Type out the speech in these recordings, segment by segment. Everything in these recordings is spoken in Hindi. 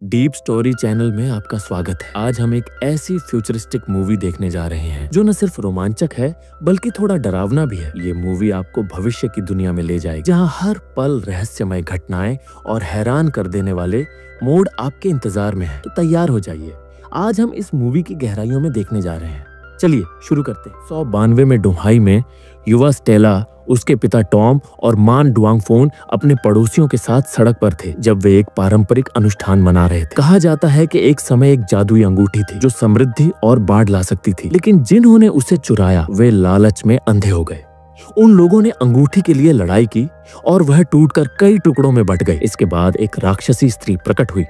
डीप स्टोरी चैनल में आपका स्वागत है। आज हम एक ऐसी फ्यूचरिस्टिक मूवी देखने जा रहे हैं जो न सिर्फ रोमांचक है बल्कि थोड़ा डरावना भी है। ये मूवी आपको भविष्य की दुनिया में ले जाएगी जहां हर पल रहस्यमय घटनाएं और हैरान कर देने वाले मोड़ आपके इंतजार में है। तो तैयार हो जाइए, आज हम इस मूवी की गहराइयों में देखने जा रहे हैं। चलिए शुरू करते हैं। 1992 में डोहाई में युवा स्टेला, उसके पिता टॉम और मान डुआंगफोन अपने पड़ोसियों के साथ सड़क पर थे जब वे एक पारंपरिक अनुष्ठान मना रहे थे। कहा जाता है कि एक समय एक जादुई अंगूठी थी जो समृद्धि और बाढ़ ला सकती थी, लेकिन जिन्होंने उसे चुराया वे लालच में अंधे हो गए। उन लोगों ने अंगूठी के लिए लड़ाई की और वह टूटकर कई टुकड़ों में बट गई। इसके बाद एक राक्षसी स्त्री प्रकट हुई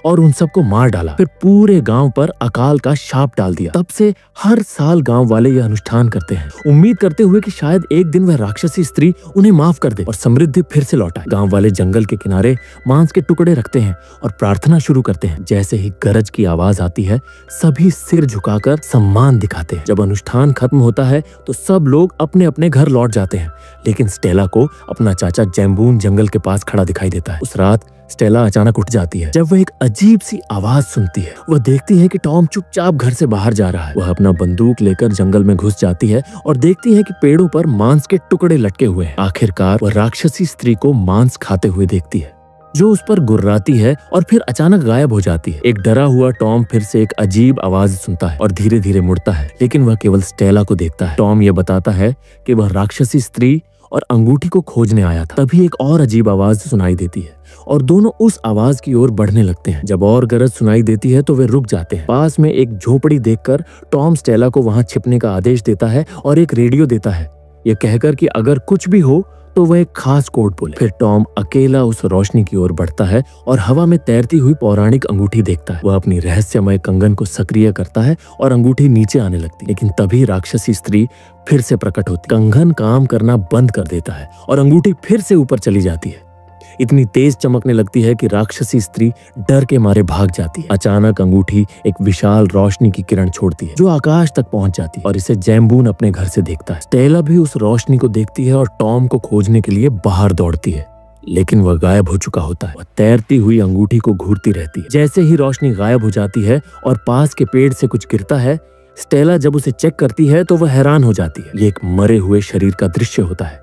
और उन सबको मार डाला, फिर पूरे गांव पर अकाल का शाप डाल दिया। तब से हर साल गांव वाले यह अनुष्ठान करते हैं, उम्मीद करते हुए कि शायद एक दिन वह राक्षसी स्त्री उन्हें माफ कर दे और समृद्धि फिर से लौटाए। गांव वाले जंगल के किनारे मांस के टुकड़े रखते हैं और प्रार्थना शुरू करते हैं। जैसे ही गरज की आवाज आती है, सभी सिर झुकाकर सम्मान दिखाते हैं। जब अनुष्ठान खत्म होता है तो सब लोग अपने अपने घर लौट जाते हैं, लेकिन स्टेला को अपना चाचा जैम्बून जंगल के पास खड़ा दिखाई देता है। उस रात स्टेला अचानक उठ जाती है जब वह एक अजीब सी आवाज सुनती है। वह देखती है कि टॉम चुपचाप घर से बाहर जा रहा है। वह अपना बंदूक लेकर जंगल में घुस जाती है और देखती है कि पेड़ों पर मांस के टुकड़े लटके हुए हैं। आखिरकार वह राक्षसी स्त्री को मांस खाते हुए देखती है जो उस पर गुर्राती है और फिर अचानक गायब हो जाती है। एक डरा हुआ टॉम फिर से एक अजीब आवाज सुनता है और धीरे धीरे मुड़ता है, लेकिन वह केवल स्टेला को देखता है। टॉम यह बताता है कि वह राक्षसी स्त्री और अंगूठी को खोजने आया था। तभी एक और अजीब आवाज सुनाई देती है और दोनों उस आवाज की ओर बढ़ने लगते हैं। जब और गरज सुनाई देती है तो वे रुक जाते हैं। पास में एक झोपड़ी देखकर टॉम स्टेला को वहां छिपने का आदेश देता है और एक रेडियो देता है, यह कहकर कि अगर कुछ भी हो तो वह एक खास कोड बोले। फिर टॉम अकेला उस रोशनी की ओर बढ़ता है और हवा में तैरती हुई पौराणिक अंगूठी देखता है। वह अपनी रहस्यमय कंगन को सक्रिय करता है और अंगूठी नीचे आने लगती है, लेकिन तभी राक्षसी स्त्री फिर से प्रकट होती। कंगन काम करना बंद कर देता है और अंगूठी फिर से ऊपर चली जाती है। इतनी तेज चमकने लगती है कि राक्षसी स्त्री डर के मारे भाग जाती है। अचानक अंगूठी एक विशाल रोशनी की किरण छोड़ती है जो आकाश तक पहुंच जाती है और इसे जैम्बून अपने घर से देखता है। स्टेला भी उस रोशनी को देखती है और टॉम को खोजने के लिए बाहर दौड़ती है, लेकिन वह गायब हो चुका होता है। वह तैरती हुई अंगूठी को घूरती रहती है। जैसे ही रोशनी गायब हो जाती है और पास के पेड़ से कुछ गिरता है, स्टेला जब उसे चेक करती है तो वह हैरान हो जाती है। ये एक मरे हुए शरीर का दृश्य होता है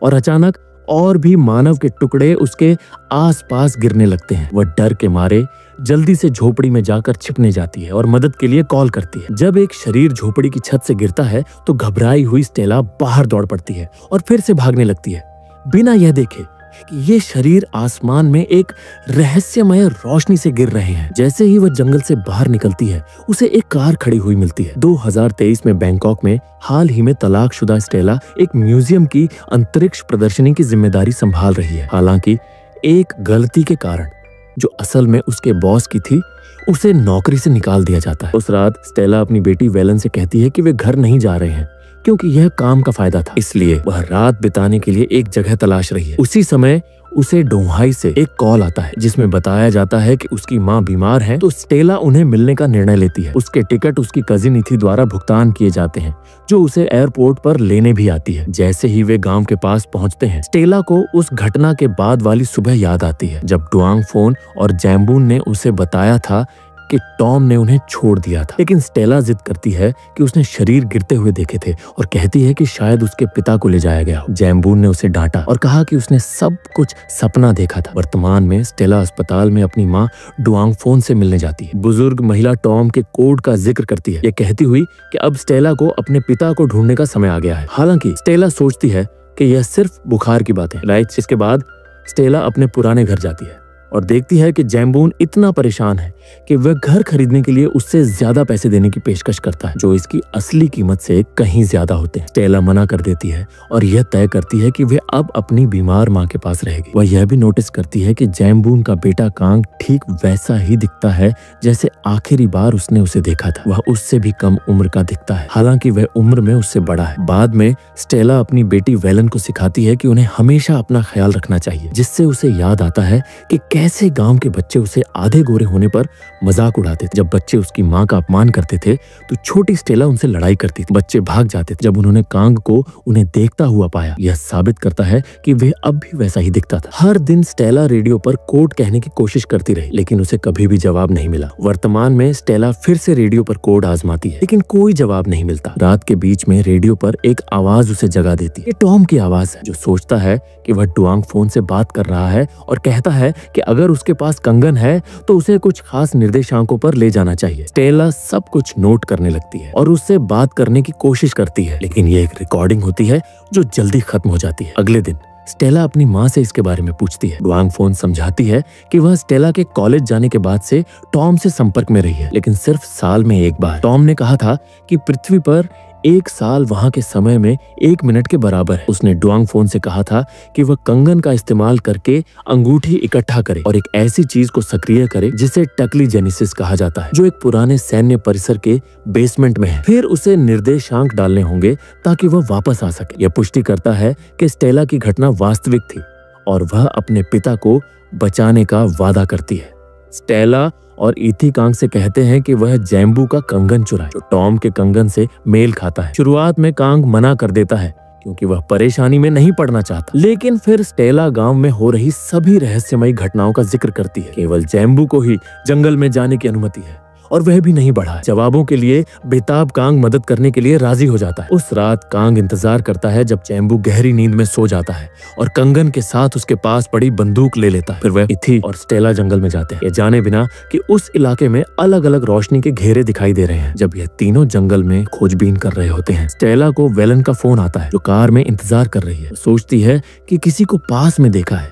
और अचानक और भी मानव के टुकड़े उसके आसपास गिरने लगते हैं। वह डर के मारे जल्दी से झोपड़ी में जाकर छिपने जाती है और मदद के लिए कॉल करती है। जब एक शरीर झोपड़ी की छत से गिरता है तो घबराई हुई स्टेला बाहर दौड़ पड़ती है और फिर से भागने लगती है, बिना यह देखे कि ये शरीर आसमान में एक रहस्यमय रोशनी से गिर रहे हैं। जैसे ही वह जंगल से बाहर निकलती है, उसे एक कार खड़ी हुई मिलती है। 2023 में बैंकॉक में हाल ही में तलाकशुदा स्टेला एक म्यूजियम की अंतरिक्ष प्रदर्शनी की जिम्मेदारी संभाल रही है। हालांकि एक गलती के कारण, जो असल में उसके बॉस की थी, उसे नौकरी से निकाल दिया जाता है। उस रात स्टेला अपनी बेटी वेलन से कहती है कि वे घर नहीं जा रहे हैं क्योंकि यह काम का फायदा था, इसलिए वह रात बिताने के लिए एक जगह तलाश रही है। उसी समय उसे डोहाई से एक कॉल आता है जिसमें बताया जाता है कि उसकी माँ बीमार है, तो स्टेला उन्हें मिलने का निर्णय लेती है। उसके टिकट उसकी कजिन इथी द्वारा भुगतान किए जाते हैं जो उसे एयरपोर्ट पर लेने भी आती है। जैसे ही वे गांव के पास पहुंचते हैं, स्टेला को उस घटना के बाद वाली सुबह याद आती है जब डुआंगफोन और जैम्बून ने उसे बताया था कि टॉम ने उन्हें छोड़ दिया था। लेकिन स्टेला जिद करती है कि उसने शरीर गिरते हुए देखे थे और कहती है कि शायद उसके पिता को ले जाया गया हो। जैम्बून ने उसे डांटा और कहा कि उसने सब कुछ सपना देखा था। वर्तमान में स्टेला अस्पताल में अपनी माँ डुआंगफोन से मिलने जाती है। बुजुर्ग महिला टॉम के कोड का जिक्र करती है, ये कहती हुई कि अब स्टेला को अपने पिता को ढूंढने का समय आ गया है। हालांकि स्टेला सोचती है कि यह सिर्फ बुखार की बात है। राइट, इसके बाद स्टेला अपने पुराने घर जाती है और देखती है कि जैम्बून इतना परेशान है कि वह घर खरीदने के लिए उससे ज्यादा पैसे देने की पेशकश करता है जो इसकी असली कीमत से कहीं ज्यादा होते हैं। स्टेला मना कर देती है और यह तय करती है कि वह अब अपनी बीमार माँ के पास रहेगी। वह यह भी नोटिस करती है कि जैम्बून का बेटा कांग ठीक वैसा ही दिखता है जैसे आखिरी बार उसने उसे देखा था। वह उससे भी कम उम्र का दिखता है, हालांकि वह उम्र में उससे बड़ा है। बाद में स्टेला अपनी बेटी वेलन को सिखाती है कि उन्हें हमेशा अपना ख्याल रखना चाहिए, जिससे उसे याद आता है कि कैसे गांव के बच्चे उसे आधे गोरे होने पर मजाक उड़ाते थे। जब बच्चे उसकी माँ का अपमान करते थे तो छोटी स्टेला उनसे लड़ाई करती थी। बच्चे भाग जाते थे जब उन्होंने कांग को उन्हें देखता हुआ पाया। यह साबित करता है कि वह अब भी वैसा ही दिखता था। हर दिन स्टेला रेडियो पर कोड कहने की कोशिश करती रही, लेकिन उसे कभी भी जवाब नहीं मिला। वर्तमान में स्टेला फिर से रेडियो पर कोड आजमाती है, लेकिन कोई जवाब नहीं मिलता। रात के बीच में रेडियो पर एक आवाज उसे जगा देती है। ये टॉम की आवाज है, जो सोचता है कि वह डुआंग फोन से बात कर रहा है और कहता है कि अगर उसके पास कंगन है तो उसे कुछ खास निर्देशांकों पर ले जाना चाहिए। स्टेला सब कुछ नोट करने लगती है और उससे बात करने की कोशिश करती है, लेकिन ये एक रिकॉर्डिंग होती है जो जल्दी खत्म हो जाती है। अगले दिन स्टेला अपनी माँ से इसके बारे में पूछती है। डुआंग फोन समझाती है कि वह स्टेला के कॉलेज जाने के बाद से टॉम से संपर्क में रही है, लेकिन सिर्फ साल में एक बार। टॉम ने कहा था कि पृथ्वी पर एक साल वहां के समय में 1 मिनट के बराबर है। उसने डुआंग फोन से कहा था कि वह कंगन का इस्तेमाल करके अंगूठी इकट्ठा करे और एक ऐसी चीज को सक्रिय करे जिसे टकली जेनेसिस कहा जाता है, जो एक पुराने सैन्य परिसर के बेसमेंट में है। फिर उसे निर्देशांक डालने होंगे ताकि वह वापस आ सके। यह पुष्टि करता है कि स्टेला की घटना वास्तविक थी और वह अपने पिता को बचाने का वादा करती है। स्टेला और इथी कांग से कहते हैं कि वह जैम्बू का कंगन चुराए, जो टॉम के कंगन से मेल खाता है। शुरुआत में कांग मना कर देता है क्योंकि वह परेशानी में नहीं पड़ना चाहता, लेकिन फिर स्टेला गांव में हो रही सभी रहस्यमयी घटनाओं का जिक्र करती है। केवल जैम्बू को ही जंगल में जाने की अनुमति है और वह भी नहीं बढ़ा। जवाबों के लिए बेताब कांग मदद करने के लिए राजी हो जाता है। उस रात कांग इंतजार करता है जब जैम्बू गहरी नींद में सो जाता है और कंगन के साथ उसके पास पड़ी बंदूक ले लेता है। फिर वह इथी और स्टेला जंगल में जाते हैं, ये जाने बिना कि उस इलाके में अलग अलग रोशनी के घेरे दिखाई दे रहे हैं। जब यह तीनों जंगल में खोजबीन कर रहे होते हैं, स्टेला को वेलन का फोन आता है, जो कार में इंतजार कर रही है। सोचती है कि किसी को पास में देखा है,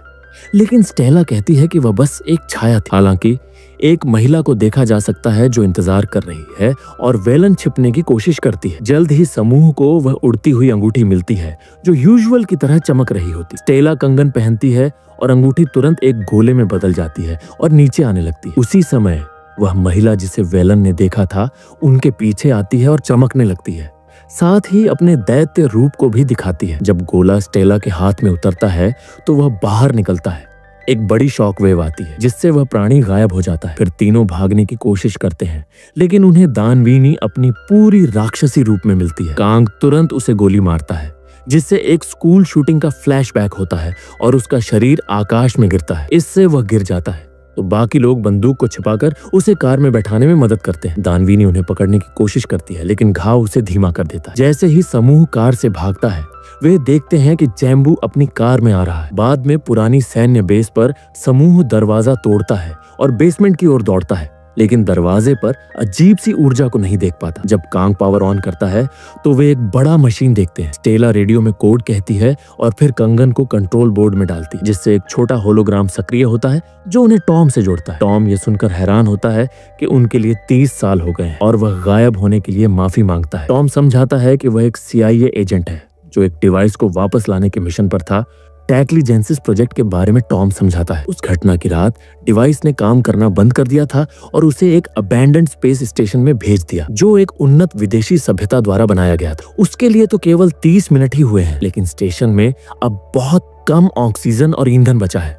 लेकिन स्टेला कहती है कि वह बस एक छाया थी। हालांकि एक महिला को देखा जा सकता है जो इंतजार कर रही है और वेलन छिपने की कोशिश करती है। जल्द ही समूह को वह उड़ती हुई अंगूठी मिलती है जो यूजुअल की तरह चमक रही होती। स्टेला कंगन पहनती है और अंगूठी तुरंत एक गोले में बदल जाती है और नीचे आने लगती है। उसी समय वह महिला जिसे वेलन ने देखा था उनके पीछे आती है और चमकने लगती है, साथ ही अपने दैत्य रूप को भी दिखाती है। जब गोला स्टेला के हाथ में उतरता है तो वह बाहर निकलता है। एक बड़ी शॉक वेव आती है जिससे वह प्राणी गायब हो जाता है। फिर तीनों भागने की कोशिश करते हैं, लेकिन उन्हें दानवीनी अपनी पूरी राक्षसी रूप में मिलती है। कांग तुरंत उसे गोली मारता है, जिससे एक स्कूल शूटिंग का फ्लैशबैक होता है और उसका शरीर आकाश में गिरता है। इससे वह गिर जाता है तो बाकी लोग बंदूक को छिपाकर उसे कार में बैठाने में मदद करते हैं। दानवीनी उन्हें पकड़ने की कोशिश करती है, लेकिन घाव उसे धीमा कर देता है। जैसे ही समूह कार से भागता है, वे देखते हैं कि जैम्बू अपनी कार में आ रहा है। बाद में पुरानी सैन्य बेस पर समूह दरवाजा तोड़ता है और बेसमेंट की ओर दौड़ता है, लेकिन दरवाजे पर अजीब सी ऊर्जा को नहीं देख पाता। जब कांग पावर ऑन करता है तो वे एक बड़ा मशीन देखते हैं। स्टेला रेडियो में कोड कहती है और फिर कंगन को कंट्रोल बोर्ड में डालती है, जिससे एक छोटा होलोग्राम सक्रिय होता है जो उन्हें टॉम से जोड़ता है। टॉम ये सुनकर हैरान होता है कि उनके लिए 30 साल हो गए हैं और वह गायब होने के लिए माफी मांगता है। टॉम समझाता है कि वह एक CIA एजेंट है जो एक डिवाइस को वापस लाने के मिशन पर था। टैकली जेनेसिस प्रोजेक्ट के बारे में टॉम समझाता है। उस घटना की रात डिवाइस ने काम करना बंद कर दिया था और उसे एक अबैंडन्ड स्पेस स्टेशन में भेज दिया, जो एक उन्नत विदेशी सभ्यता द्वारा बनाया गया था। उसके लिए तो केवल 30 मिनट ही हुए हैं, लेकिन स्टेशन में अब बहुत कम ऑक्सीजन और ईंधन बचा है।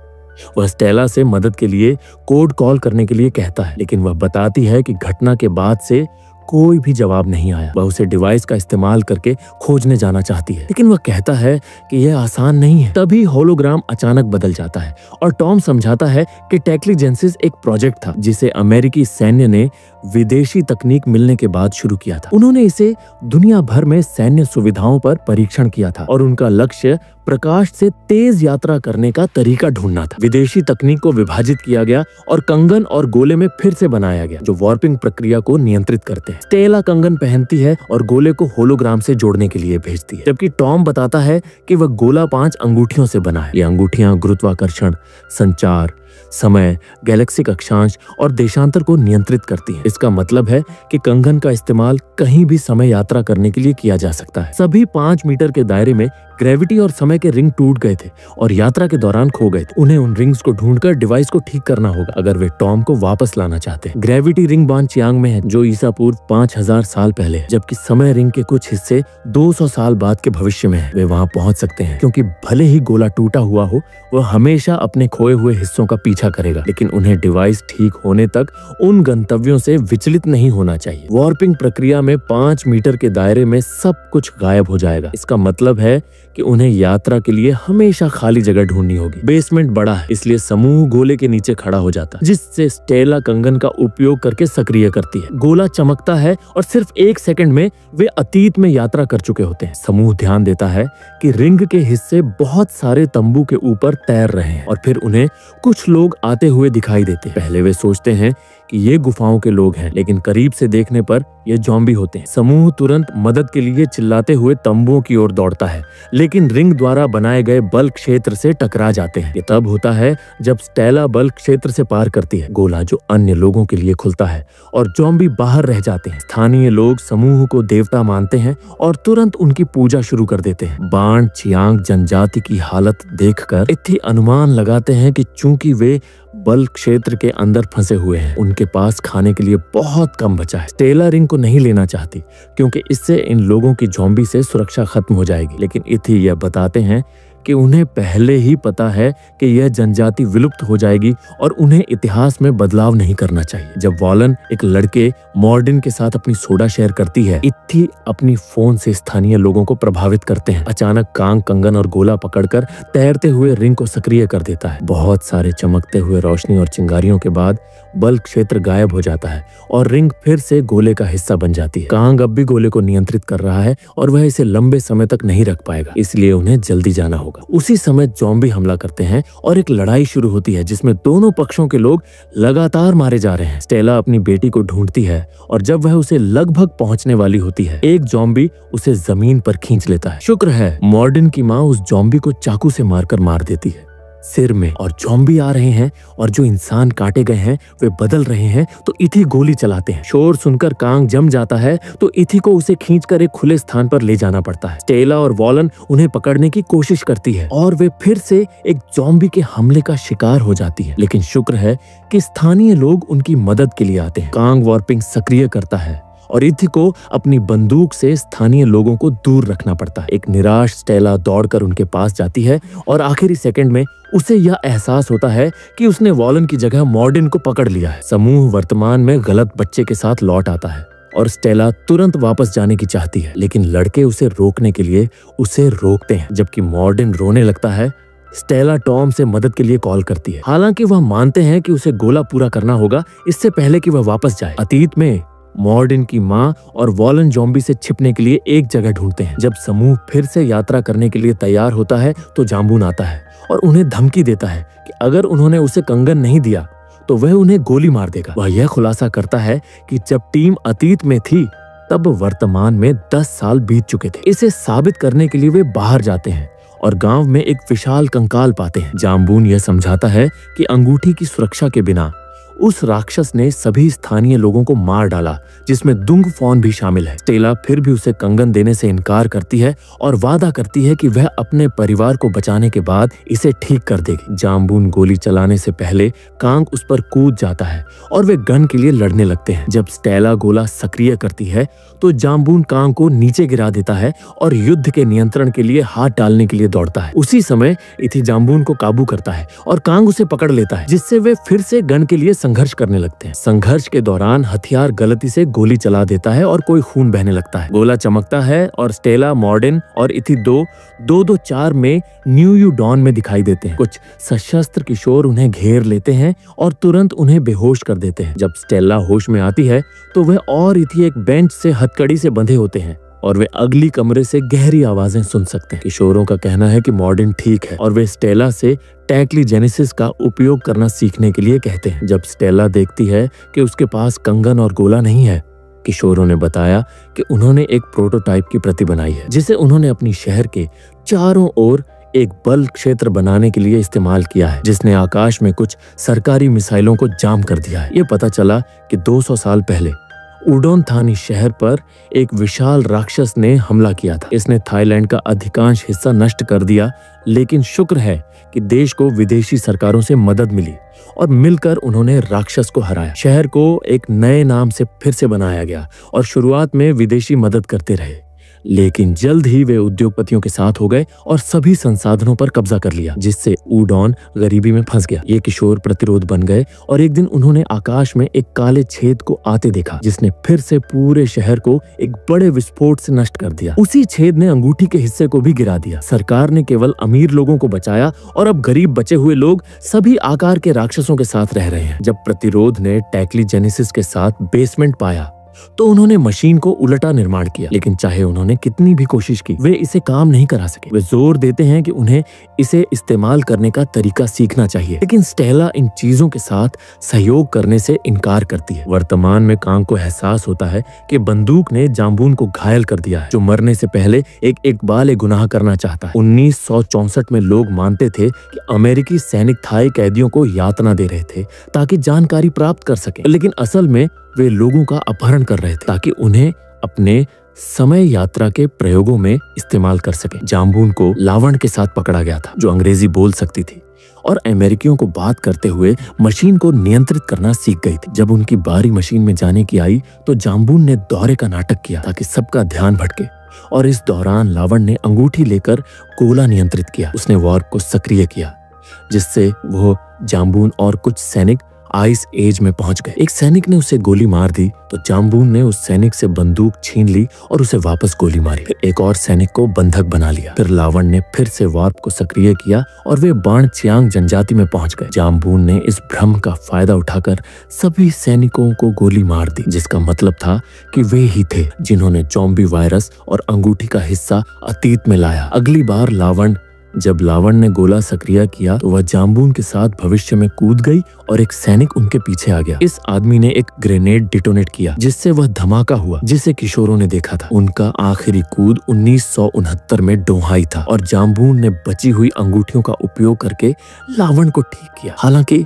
वह स्टेला से मदद के लिए कोड कॉल करने के लिए कहता है, लेकिन वह बताती है कि घटना के बाद से कोई भी जवाब नहीं आया। वह उसे डिवाइस का इस्तेमाल करके खोजने जाना चाहती है, लेकिन वह कहता है कि यह आसान नहीं है। तभी होलोग्राम अचानक बदल जाता है और टॉम समझाता है कि टैकली जेनेसिस एक प्रोजेक्ट था जिसे अमेरिकी सैन्य ने विदेशी तकनीक मिलने के बाद शुरू किया था। उन्होंने इसे दुनिया भर में सैन्य सुविधाओं पर परीक्षण किया था और उनका लक्ष्य प्रकाश से तेज यात्रा करने का तरीका ढूंढना था। विदेशी तकनीक को विभाजित किया गया और कंगन और गोले में फिर से बनाया गया, जो वार्पिंग प्रक्रिया को नियंत्रित करते हैं। स्टेला कंगन पहनती है और गोले को होलोग्राम से जोड़ने के लिए भेजती है, जबकि टॉम बताता है कि वह गोला 5 अंगूठियों से बना है। ये अंगूठियां गुरुत्वाकर्षण, संचार, समय, गैलेक्सिक अक्षांश और देशांतर को नियंत्रित करती हैं। इसका मतलब है कि कंगन का इस्तेमाल कहीं भी समय यात्रा करने के लिए किया जा सकता है। सभी 5 मीटर के दायरे में ग्रेविटी और समय के रिंग टूट गए थे और यात्रा के दौरान खो गए थे। उन्हें उन रिंग्स को ढूंढकर डिवाइस को ठीक करना होगा अगर वे टॉम को वापस लाना चाहते हैं। ग्रेविटी रिंग बान चियांग में है, जो ईसा पूर्व 5000 साल पहले है, जबकि समय रिंग के कुछ हिस्से 200 साल बाद के भविष्य में है। वे वहां पहुंच सकते हैं क्योंकि भले ही गोला टूटा हुआ हो, वह हमेशा अपने खोए हुए हिस्सों का पीछा पीछा करेगा, लेकिन उन्हें डिवाइस ठीक होने तक उन गंतव्यों से विचलित नहीं होना चाहिए। वॉर्पिंग प्रक्रिया में 5 मीटर के दायरे में सब कुछ गायब हो जाएगा। इसका मतलब है कि उन्हें यात्रा के लिए हमेशा खाली जगह ढूंढनी होगी। बेसमेंट बड़ा है, इसलिए समूह गोले के नीचे खड़ा हो जाता है, जिससे स्टेला कंगन का उपयोग करके सक्रिय करती है। गोला चमकता है और सिर्फ 1 सेकंड में वे अतीत में यात्रा कर चुके होते हैं। समूह ध्यान देता है कि रिंग के हिस्से बहुत सारे तंबू के ऊपर तैर रहे हैं और फिर उन्हें कुछ लोग आते हुए दिखाई देते हैं। पहले वे सोचते हैं कि ये गुफाओं के लोग हैं, लेकिन करीब से देखने पर ये ज़ॉम्बी होते हैं। समूह तुरंत मदद के लिए चिल्लाते हुए तंबुओं की ओर दौड़ता है, लेकिन रिंग द्वारा बनाए गए बल क्षेत्र से टकरा जाते हैं। ये तब होता है जब स्टेला बल क्षेत्र से पार करती है। गोला जो अन्य लोगों के लिए खुलता है और ज़ॉम्बी बाहर रह जाते हैं। स्थानीय लोग समूह को देवता मानते हैं और तुरंत उनकी पूजा शुरू कर देते हैं। बाण चियांग जनजाति की हालत देखकर इत्थी अनुमान लगाते हैं कि चूंकि वे बल क्षेत्र के अंदर फंसे हुए हैं, उनके पास खाने के लिए बहुत कम बचा है। स्टेला रिंग को नहीं लेना चाहती क्योंकि इससे इन लोगों की ज़ॉम्बी से सुरक्षा खत्म हो जाएगी, लेकिन इथी यह बताते हैं कि उन्हें पहले ही पता है कि यह जनजाति विलुप्त हो जाएगी और उन्हें इतिहास में बदलाव नहीं करना चाहिए। जब वॉलन एक लड़के मॉर्डिन के साथ अपनी सोडा शेयर करती है, इत्थी अपनी फोन से स्थानीय लोगों को प्रभावित करते हैं। अचानक कांग कंगन और गोला पकड़कर तैरते हुए रिंग को सक्रिय कर देता है। बहुत सारे चमकते हुए रोशनी और चिंगारियों के बाद बल क्षेत्र गायब हो जाता है और रिंग फिर से गोले का हिस्सा बन जाती है। कांग अब भी गोले को नियंत्रित कर रहा है और वह इसे लंबे समय तक नहीं रख पाएगा, इसलिए उन्हें जल्दी जाना होगा। उसी समय ज़ॉम्बी हमला करते हैं और एक लड़ाई शुरू होती है जिसमें दोनों पक्षों के लोग लगातार मारे जा रहे हैं। स्टेला अपनी बेटी को ढूंढती है और जब वह उसे लगभग पहुंचने वाली होती है, एक ज़ॉम्बी उसे जमीन पर खींच लेता है। शुक्र है मॉर्डिन की माँ उस ज़ॉम्बी को चाकू से मारकर मार देती है सिर में, और ज़ॉम्बी आ रहे हैं और जो इंसान काटे गए हैं वे बदल रहे हैं, तो इथी गोली चलाते हैं। शोर सुनकर कांग जम जाता है तो इथी को उसे खींचकर एक खुले स्थान पर ले जाना पड़ता है। स्टेला और वॉलन उन्हें पकड़ने की कोशिश करती है और वे फिर से एक ज़ॉम्बी के हमले का शिकार हो जाती है, लेकिन शुक्र है कि स्थानीय लोग उनकी मदद के लिए आते हैं। कांग वॉर्पिंग सक्रिय करता है और इथी को अपनी बंदूक से स्थानीय लोगों को दूर रखना पड़ता है। एक निराश स्टेला दौड़कर उनके पास जाती है और आखिरी सेकंड में उसे यह एहसास होता है कि उसने वॉलन की जगह मॉर्डिन को पकड़ लिया है। समूह वर्तमान में गलत बच्चे के साथ लौट आता है और स्टेला तुरंत वापस जाने की चाहती है, लेकिन लड़के उसे रोकने के लिए उसे रोकते हैं। जबकि मॉर्डिन रोने लगता है, स्टेला टॉम से मदद के लिए कॉल करती है। हालांकि वह मानते हैं कि उसे गोला पूरा करना होगा इससे पहले कि वह वापस जाए। अतीत में मॉर्डिन की माँ और वॉलन ज़ॉम्बी से छिपने के लिए एक जगह ढूंढते हैं। जब समूह फिर से यात्रा करने के लिए तैयार होता है तो जाम्बून आता है और उन्हें धमकी देता है कि अगर उन्होंने उसे कंगन नहीं दिया तो वह उन्हें गोली मार देगा। वह यह खुलासा करता है कि जब टीम अतीत में थी तब वर्तमान में 10 साल बीत चुके थे। इसे साबित करने के लिए वे बाहर जाते हैं और गांव में एक विशाल कंकाल पाते हैं। जाम्बून यह समझाता है कि अंगूठी की सुरक्षा के बिना उस राक्षस ने सभी स्थानीय लोगों को मार डाला, जिसमें दुंग फॉन भी शामिल है। स्टेला फिर भी उसे कंगन देने से इनकार करती है और वादा करती है कि वह अपने परिवार को बचाने के बाद इसे ठीक कर देगी। जाम्बून गोली चलाने से पहले कांग उस पर कूद जाता है और वे गन के लिए लड़ने लगते हैं। जब स्टेला गोला सक्रिय करती है तो जाम्बून कांग को नीचे गिरा देता है और युद्ध के नियंत्रण के लिए हाथ डालने के लिए दौड़ता है। उसी समय इथी जाम्बून को काबू करता है और कांग उसे पकड़ लेता है, जिससे वे फिर से गन के लिए संघर्ष करने लगते हैं। संघर्ष के दौरान हथियार गलती से गोली चला देता है और कोई खून बहने लगता है। गोला चमकता है और स्टेला, मॉर्डिन और इथी 2-4 में न्यू यू डॉन में दिखाई देते हैं। कुछ सशस्त्र किशोर उन्हें घेर लेते हैं और तुरंत उन्हें बेहोश कर देते हैं। जब स्टेला होश में आती है तो वह और इथी एक बेंच से हथकड़ी से बंधे होते हैं और वे अगली कमरे से गहरी आवाजें सुन सकते हैं। किशोरों का कहना है कि मॉर्डिन ठीक है और वे स्टेला से टैक्लीजेनेसिस का उपयोग करना सीखने के लिए कहते हैं। जब स्टेला देखती है कि उसके पास कंगन और गोला नहीं है, किशोरों ने बताया कि उन्होंने एक प्रोटोटाइप की प्रति बनाई है जिसे उन्होंने अपनी शहर के चारों ओर एक बल क्षेत्र बनाने के लिए इस्तेमाल किया है, जिसने आकाश में कुछ सरकारी मिसाइलों को जाम कर दिया है। ये पता चला कि 200 साल पहले उडोन थानी शहर पर एक विशाल राक्षस ने हमला किया था। इसने थाईलैंड का अधिकांश हिस्सा नष्ट कर दिया, लेकिन शुक्र है कि देश को विदेशी सरकारों से मदद मिली और मिलकर उन्होंने राक्षस को हराया। शहर को एक नए नाम से फिर से बनाया गया और शुरुआत में विदेशी मदद करते रहे, लेकिन जल्द ही वे उद्योगपतियों के साथ हो गए और सभी संसाधनों पर कब्जा कर लिया, जिससे ऊडॉन गरीबी में फंस गया। ये किशोर प्रतिरोध बन गए और एक दिन उन्होंने आकाश में एक काले छेद को आते देखा, जिसने फिर से पूरे शहर को एक बड़े विस्फोट से नष्ट कर दिया। उसी छेद ने अंगूठी के हिस्से को भी गिरा दिया। सरकार ने केवल अमीर लोगों को बचाया और अब गरीब बचे हुए लोग सभी आकार के राक्षसों के साथ रह रहे हैं। जब प्रतिरोध ने टैक्लीजेनेसिस के साथ बेसमेंट पाया तो उन्होंने मशीन को उल्टा निर्माण किया, लेकिन चाहे उन्होंने कितनी भी कोशिश की, वे इसे काम नहीं करा सके। वे जोर देते हैं कि उन्हें इसे इस्तेमाल करने का तरीका सीखना चाहिए, लेकिन स्टेला इन चीजों के साथ सहयोग करने से इनकार करती है। वर्तमान में कांग को एहसास होता है कि बंदूक ने जाम्बून को घायल कर दिया है, जो मरने से पहले एक इकबाल गुनाह करना चाहता है। 1964 में लोग मानते थे कि अमेरिकी सैनिक थाई कैदियों को यातना दे रहे थे ताकि जानकारी प्राप्त कर सके, लेकिन असल में वे लोगों का अपहरण कर रहे थे ताकि उन्हें अपने समय यात्रा के प्रयोगों में इस्तेमाल कर सके। जाम्बून को लावण के साथ पकड़ा गया था, जो अंग्रेजी बोल सकती थी और अमेरिकियों को बात करते हुए मशीन को नियंत्रित करना सीख गई थी। जब उनकी बारी मशीन में जाने की आई तो जाम्बून ने दौरे का नाटक किया ताकि सबका ध्यान भटके, और इस दौरान लावण ने अंगूठी लेकर गोला नियंत्रित किया। उसने वार्प को सक्रिय किया, जिससे वो जाम्बून और कुछ सैनिक आइस एज में पहुंच गए। एक सैनिक ने उसे गोली मार दी तो जाम्बून ने उस सैनिक से बंदूक छीन ली और उसे वापस गोली मारी। फिर एक और सैनिक को बंधक बना लिया। फिर लावण ने फिर से वार्प को सक्रिय किया और वे बाणचियांग जनजाति में पहुंच गए। जाम्बून ने इस भ्रम का फायदा उठाकर सभी सैनिकों को गोली मार दी, जिसका मतलब था कि वे ही थे जिन्होंने ज़ॉम्बी वायरस और अंगूठी का हिस्सा अतीत में लाया। अगली बार जब लावण ने गोला सक्रिय किया तो वह जाम्बून के साथ भविष्य में कूद गई और एक सैनिक उनके पीछे आ गया। इस आदमी ने एक ग्रेनेड डिटोनेट किया, जिससे वह धमाका हुआ जिसे किशोरों ने देखा था। उनका आखिरी कूद 1969 में डोहाई था और जाम्बून ने बची हुई अंगूठियों का उपयोग करके लावण को ठीक किया। हालांकि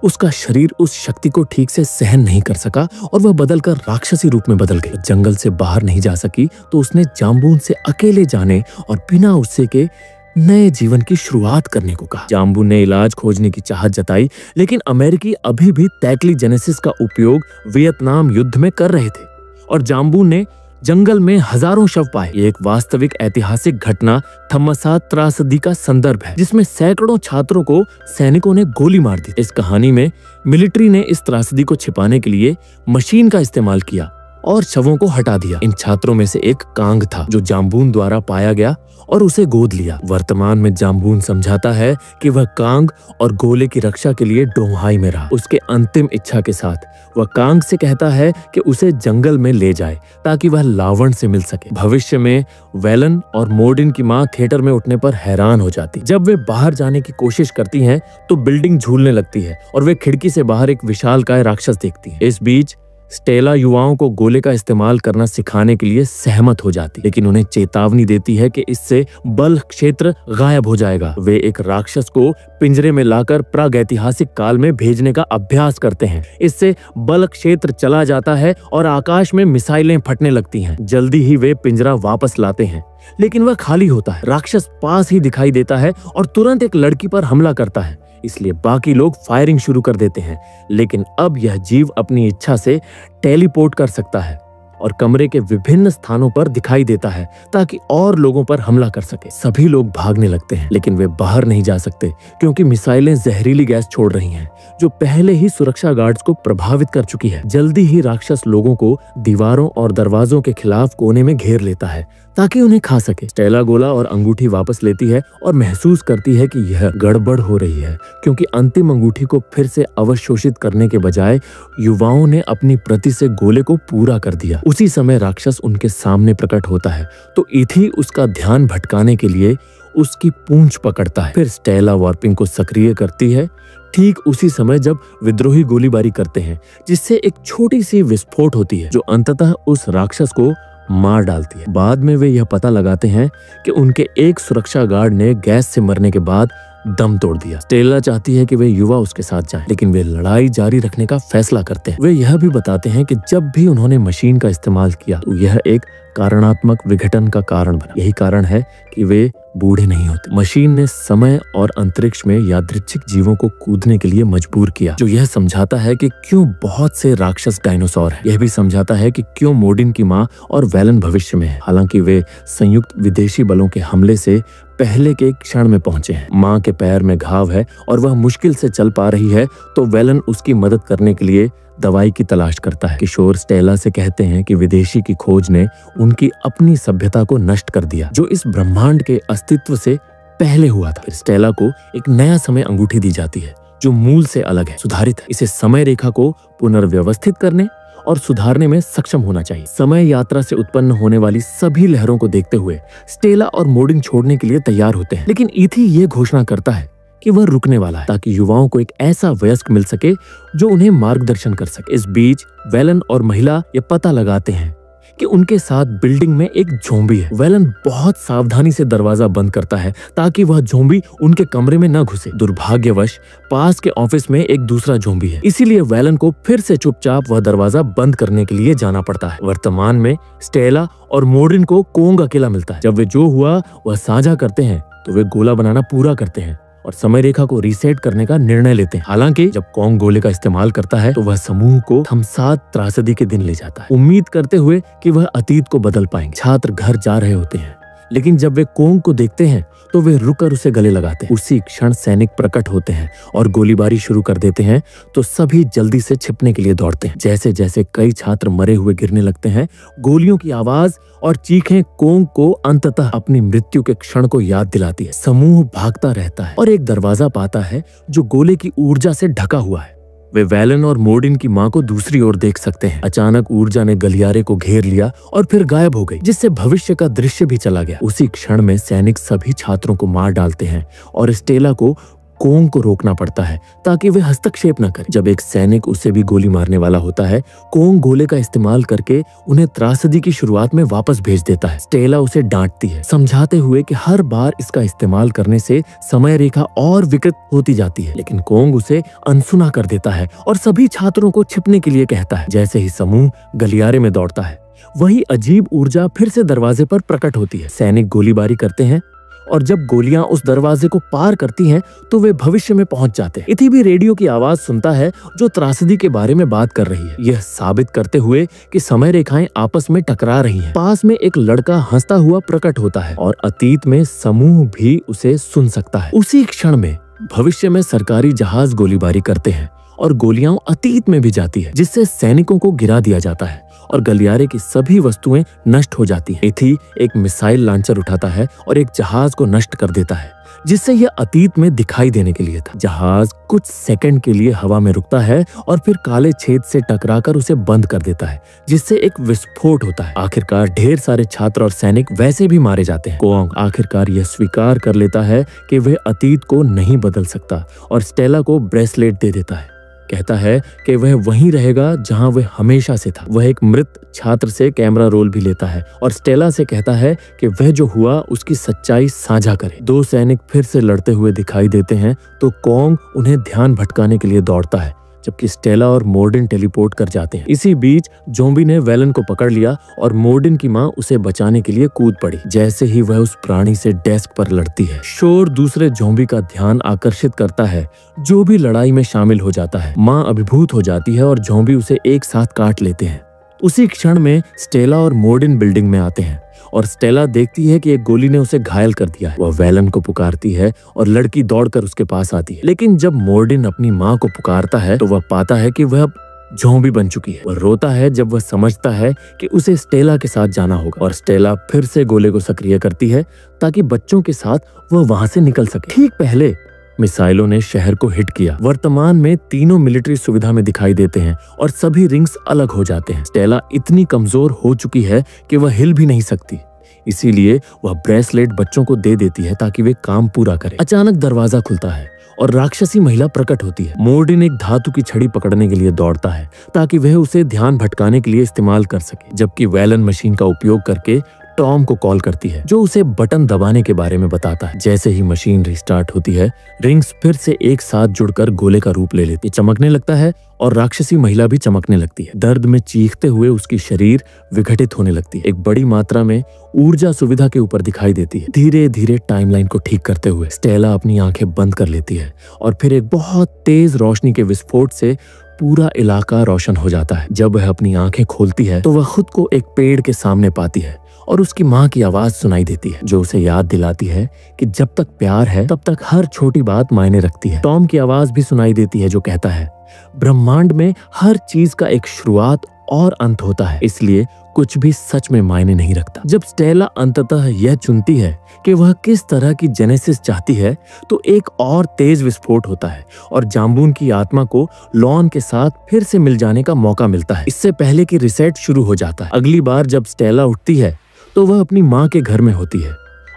उसका शरीर उस शक्ति को ठीक से सहन नहीं कर सका और वह बदलकर राक्षसी रूप में बदल गई। जंगल से बाहर नहीं जा सकी तो उसने जाम्बून से अकेले जाने और बिना उससे के नए जीवन की शुरुआत करने को कहा। जाम्बून ने इलाज खोजने की चाहत जताई, लेकिन अमेरिकी अभी भी टैक्लीजेनेसिस का उपयोग वियतनाम युद्ध में कर रहे थे और जाम्बून ने जंगल में हजारों शव पाए। ये एक वास्तविक ऐतिहासिक घटना थम्मसा त्रासदी का संदर्भ है, जिसमें सैकड़ों छात्रों को सैनिकों ने गोली मार दी। इस कहानी में मिलिट्री ने इस त्रासदी को छिपाने के लिए मशीन का इस्तेमाल किया और शवों को हटा दिया। इन छात्रों में से एक कांग था, जो जाम्बून द्वारा पाया गया और उसे गोद लिया। वर्तमान में जाम्बून समझाता है कि वह कांग और गोले की रक्षा के लिए डोंहाई में रहा। उसके अंतिम इच्छा के साथ वह कांग से कहता है कि उसे जंगल में ले जाए ताकि वह लावण से मिल सके। भविष्य में वेलन और मोर्डिन की मां थिएटर में उठने पर हैरान हो जाती। जब वे बाहर जाने की कोशिश करती हैं तो बिल्डिंग झूलने लगती है और वे खिड़की से बाहर एक विशालकाय राक्षस देखती है। इस बीच स्टेला युवाओं को गोले का इस्तेमाल करना सिखाने के लिए सहमत हो जाती, लेकिन उन्हें चेतावनी देती है कि इससे बल क्षेत्र गायब हो जाएगा। वे एक राक्षस को पिंजरे में लाकर प्रागैतिहासिक काल में भेजने का अभ्यास करते हैं। इससे बल क्षेत्र चला जाता है और आकाश में मिसाइलें फटने लगती हैं। जल्दी ही वे पिंजरा वापस लाते हैं, लेकिन वह खाली होता है। राक्षस पास ही दिखाई देता है और तुरंत एक लड़की पर हमला करता है, इसलिए बाकी लोग फायरिंग शुरू कर देते हैं। लेकिन अब यह जीव अपनी इच्छा से टेलीपोर्ट कर सकता है और कमरे के विभिन्न स्थानों पर दिखाई देता है ताकि और लोगों पर हमला कर सके। सभी लोग भागने लगते हैं, लेकिन वे बाहर नहीं जा सकते क्योंकि मिसाइलें जहरीली गैस छोड़ रही हैं, जो पहले ही सुरक्षा गार्ड्स को प्रभावित कर चुकी है। जल्दी ही राक्षस लोगों को दीवारों और दरवाजों के खिलाफ कोने में घेर लेता है ताकि उन्हें खा सके। स्टेला गोला और अंगूठी वापस लेती है और महसूस करती है कि यह गड़बड़ हो रही है, क्योंकि अंतिम अंगूठी को फिर से अवशोषित करने के बजाय युवाओं ने अपनी प्रति से गोले को पूरा कर दिया। उसी समय राक्षस उनके सामने प्रकट होता है तो इथी उसका ध्यान भटकाने के लिए उसकी पूंछ पकड़ता है। फिर स्टेला वार्पिंग को सक्रिय करती है ठीक उसी समय जब विद्रोही गोलीबारी करते हैं, जिससे एक छोटी सी विस्फोट होती है जो अंततः उस राक्षस को मार डालती है। बाद में वे यह पता लगाते हैं कि उनके एक सुरक्षा गार्ड ने गैस से मरने के बाद दम तोड़ दिया। स्टेला चाहती है कि वे युवा उसके साथ जाएं, लेकिन वे लड़ाई जारी रखने का फैसला करते हैं। वे यह भी बताते हैं कि जब भी उन्होंने मशीन का इस्तेमाल किया तो यह एक कारणात्मक विघटन का कारण बना। यही कारण है कि वे बूढ़े नहीं होते। मशीन ने समय और अंतरिक्ष में यादृच्छिक जीवों को कूदने के लिए मजबूर किया, जो यह समझाता है कि क्यों बहुत से राक्षस डायनासोर हैं। यह भी समझाता है कि क्यों मोर्डिन की माँ और वैलन भविष्य में है, हालांकि वे संयुक्त विदेशी बलों के हमले से पहले के क्षण में पहुंचे हैं। माँ के पैर में घाव है और वह मुश्किल से चल पा रही है, तो वैलन उसकी मदद करने के लिए दवाई की तलाश करता है। किशोर स्टेला से कहते हैं कि विदेशी की खोज ने उनकी अपनी सभ्यता को नष्ट कर दिया, जो इस ब्रह्मांड के अस्तित्व से पहले हुआ था। स्टेला को एक नया समय अंगूठी दी जाती है, जो मूल से अलग है, सुधारित है। इसे समय रेखा को पुनर्व्यवस्थित करने और सुधारने में सक्षम होना चाहिए। समय यात्रा से उत्पन्न होने वाली सभी लहरों को देखते हुए स्टेला और मोर्डिन छोड़ने के लिए तैयार होते हैं, लेकिन ईथी ये घोषणा करता है कि वह रुकने वाला है, ताकि युवाओं को एक ऐसा वयस्क मिल सके जो उन्हें मार्गदर्शन कर सके। इस बीच वैलन और महिला ये पता लगाते हैं कि उनके साथ बिल्डिंग में एक ज़ॉम्बी है। वैलन बहुत सावधानी से दरवाजा बंद करता है ताकि वह ज़ॉम्बी उनके कमरे में न घुसे। दुर्भाग्यवश पास के ऑफिस में एक दूसरा ज़ॉम्बी है, इसीलिए वैलन को फिर से चुपचाप वह दरवाजा बंद करने के लिए जाना पड़ता है। वर्तमान में स्टेला और मोर्डिन को कोंग अकेला मिलता है। जब वे जो हुआ वह साझा करते हैं तो वे गोला बनाना पूरा करते हैं और समय रेखा को रीसेट करने का निर्णय लेते हैं। हालांकि जब कोंग गोले का इस्तेमाल करता है तो वह समूह को थमसात त्रासदी के दिन ले जाता है, उम्मीद करते हुए कि वह अतीत को बदल पाएंगे। छात्र घर जा रहे होते हैं, लेकिन जब वे कोंग को देखते हैं तो वे रुककर उसे गले लगाते हैं। उसी क्षण सैनिक प्रकट होते हैं और गोलीबारी शुरू कर देते हैं, तो सभी जल्दी से छिपने के लिए दौड़ते हैं। जैसे जैसे कई छात्र मरे हुए गिरने लगते हैं, गोलियों की आवाज और चीखें कोंग को अंततः अपनी मृत्यु के क्षण को याद दिलाती है। समूह भागता रहता है और एक दरवाजा पाता है जो गोले की ऊर्जा से ढका हुआ है। वे वैलन और मोर्डिन की मां को दूसरी ओर देख सकते हैं। अचानक ऊर्जा ने गलियारे को घेर लिया और फिर गायब हो गई, जिससे भविष्य का दृश्य भी चला गया। उसी क्षण में सैनिक सभी छात्रों को मार डालते हैं और स्टेला को कोंग को रोकना पड़ता है ताकि वे हस्तक्षेप न करें। जब एक सैनिक उसे भी गोली मारने वाला होता है, कोंग गोले का इस्तेमाल करके उन्हें त्रासदी की शुरुआत में वापस भेज देता है। स्टेला उसे डांटती है, समझाते हुए कि हर बार इसका इस्तेमाल करने से समय रेखा और विकृत होती जाती है, लेकिन कोंग उसे अनसुना कर देता है और सभी छात्रों को छिपने के लिए कहता है। जैसे ही समूह गलियारे में दौड़ता है, वही अजीब ऊर्जा फिर से दरवाजे पर प्रकट होती है। सैनिक गोलीबारी करते हैं और जब गोलियां उस दरवाजे को पार करती हैं तो वे भविष्य में पहुंच जाते हैं। इथी भी रेडियो की आवाज सुनता है जो त्रासदी के बारे में बात कर रही है, यह साबित करते हुए कि समय रेखाएं आपस में टकरा रही हैं। पास में एक लड़का हंसता हुआ प्रकट होता है और अतीत में समूह भी उसे सुन सकता है। उसी क्षण में भविष्य में सरकारी जहाज गोलीबारी करते हैं और गोलियां अतीत में भी जाती है, जिससे सैनिकों को गिरा दिया जाता है और गलियारे की सभी वस्तुएं नष्ट हो जाती हैं। इथी एक मिसाइल लॉन्चर उठाता है और एक जहाज को नष्ट कर देता है, जिससे यह अतीत में दिखाई देने के लिए था। जहाज कुछ सेकंड के लिए हवा में रुकता है और फिर काले छेद से टकराकर उसे बंद कर देता है, जिससे एक विस्फोट होता है। आखिरकार ढेर सारे छात्र और सैनिक वैसे भी मारे जाते हैं। कोंग आखिरकार यह स्वीकार कर लेता है कि वह अतीत को नहीं बदल सकता और स्टेला को ब्रेसलेट दे देता है। कहता है कि वह वहीं रहेगा जहां वह हमेशा से था। वह एक मृत छात्र से कैमरा रोल भी लेता है और स्टेला से कहता है कि वह जो हुआ उसकी सच्चाई साझा करे। दो सैनिक फिर से लड़ते हुए दिखाई देते हैं तो कोंग उन्हें ध्यान भटकाने के लिए दौड़ता है, जबकि स्टेला और मोर्डिन टेलीपोर्ट कर जाते हैं। इसी बीच ज़ॉम्बी ने वैलन को पकड़ लिया और मोर्डिन की मां उसे बचाने के लिए कूद पड़ी। जैसे ही वह उस प्राणी से डेस्क पर लड़ती है, शोर दूसरे ज़ॉम्बी का ध्यान आकर्षित करता है, जो भी लड़ाई में शामिल हो जाता है। मां अभिभूत हो जाती है और ज़ॉम्बी उसे एक साथ काट लेते हैं। उसी क्षण में स्टेला और मोर्डिन बिल्डिंग में आते हैं और स्टेला देखती है कि एक गोली ने उसे घायल कर दिया है। वह वैलन को पुकारती है और लड़की दौड़कर उसके पास आती है, लेकिन जब मोर्डिन अपनी माँ को पुकारता है तो वह पाता है कि वह अब ज़ॉम्बी बन चुकी है। वह रोता है जब वह समझता है कि उसे स्टेला के साथ जाना होगा और स्टेला फिर से गोले को सक्रिय करती है ताकि बच्चों के साथ वह वहां से निकल सके। ठीक पहले मिसाइलों ने शहर को हिट किया। वर्तमान में तीनों मिलिट्री सुविधा में दिखाई देते हैं और सभी रिंग्स अलग हो जाते हैं। स्टेला इतनी कमजोर हो चुकी है कि वह हिल भी नहीं सकती, इसीलिए वह ब्रेसलेट बच्चों को दे देती है ताकि वे काम पूरा करें। अचानक दरवाजा खुलता है और राक्षसी महिला प्रकट होती है। मोर्डिन एक धातु की छड़ी पकड़ने के लिए दौड़ता है ताकि वह उसे ध्यान भटकाने के लिए इस्तेमाल कर सके, जबकि वैलन मशीन का उपयोग करके टॉम को कॉल करती है, जो उसे बटन दबाने के बारे में बताता है। जैसे ही मशीन रिस्टार्ट होती है, रिंग्स फिर से एक साथ जुड़कर गोले का रूप ले लेती, चमकने लगता है और राक्षसी महिला भी चमकने लगती है। दर्द में चीखते हुए उसकी शरीर विघटित होने लगती है, एक बड़ी मात्रा में ऊर्जा सुविधा के ऊपर दिखाई देती है। धीरे धीरे टाइमलाइन को ठीक करते हुए स्टेला अपनी आंखें बंद कर लेती है और फिर एक बहुत तेज रोशनी के विस्फोट से पूरा इलाका रोशन हो जाता है। जब वह अपनी आंखें खोलती है तो वह खुद को एक पेड़ के सामने पाती है और उसकी माँ की आवाज सुनाई देती है, जो उसे याद दिलाती है कि जब तक प्यार है तब तक हर छोटी बात मायने रखती है। टॉम की आवाज भी सुनाई देती है, जो कहता है, ब्रह्मांड में हर चीज का एक शुरुआत और अंत होता है, इसलिए कुछ भी सच में मायने नहीं रखता। जब स्टेला अंततः यह चुनती है कि वह किस तरह की जेनेसिस चाहती है, तो एक और तेज विस्फोट होता है और जाम्बून की आत्मा को लॉन के साथ फिर से मिल जाने का मौका मिलता है, इससे पहले कि रिसेट शुरू हो जाता है। अगली बार जब स्टेला उठती है तो वह अपनी माँ के घर में होती है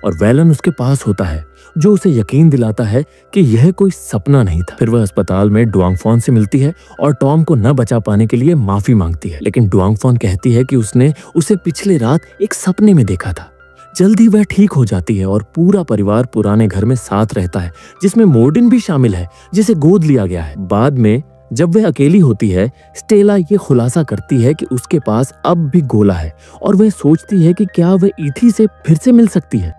और वैलन उसके पास होता है, जो उसे यकीन दिलाता है कि यह कोई सपना नहीं था। फिर वह अस्पताल में डुआंगफॉन से मिलती है और टॉम को न बचा पाने के लिए माफी मांगती है, लेकिन डुआंगफॉन कहती है कि उसने उसे पिछले रात एक सपने में देखा था। जल्द ही वह ठीक हो जाती है और पूरा परिवार पुराने घर में साथ रहता है, जिसमें मोर्डिन भी शामिल है, जिसे गोद लिया गया है। बाद में जब वह अकेली होती है, स्टेला ये खुलासा करती है कि उसके पास अब भी गोला है और वह सोचती है कि क्या वह ईथी से फिर से मिल सकती है।